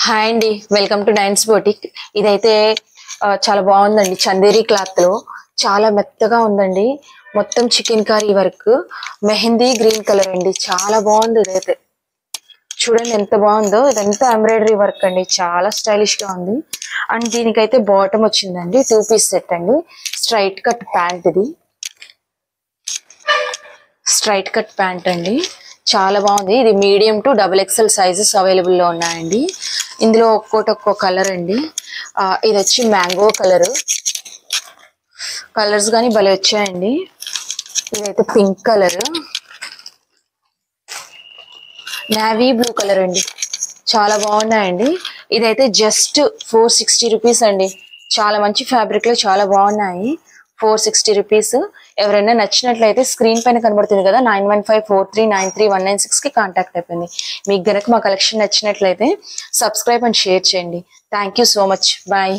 Hi అండి, welcome to dynes boutique. ఇదైతే చాలా బాగుందండి. చందేరి క్లాత్ లో చాలా మెత్తగా ఉందండి. మొత్తం chicken curry work, mehndi green colour అండి. చాలా బాగుంది. ఇదైతే చూడండి ఎంత బాగుందో. ఇదంతా ఎంబ్రాయిడరీ వర్క్ అండి. చాలా స్టైలిష్ గా ఉంది. అండ్ దీనికైతే బాటమ్ వచ్చిందండి. 2 పీస్ సెట్ అండి. స్ట్రైట్ కట్ ప్యాంట్, ఇది స్ట్రైట్ కట్ ప్యాంట్ అండి. చాలా బాగుంది. ఇది medium to XXL sizes available లో ఉన్నాయండి. ఇందులో ఒక్కో కలర్ అండి. ఇది వచ్చి మ్యాంగో కలర్. కలర్స్ కానీ భలే వచ్చాయండి. ఇదైతే pink colour, navy blue colour అండి. చాలా బాగున్నాయండి. ఇదైతే జస్ట్ 460 రూపీస్ అండి. చాలా మంచి ఫ్యాబ్రిక్ లో చాలా బాగున్నాయి. 460 రూపీస్. ఎవరైనా నచ్చినట్లయితే స్క్రీన్ పైన కనబడుతుంది కదా 9154393196 కి కాంటాక్ట్ అయిపోయింది. మీకు గనక మా కలెక్షన్ నచ్చినట్లయితే సబ్స్క్రైబ్ అండ్ షేర్ చేయండి. Thank you so much. Bye.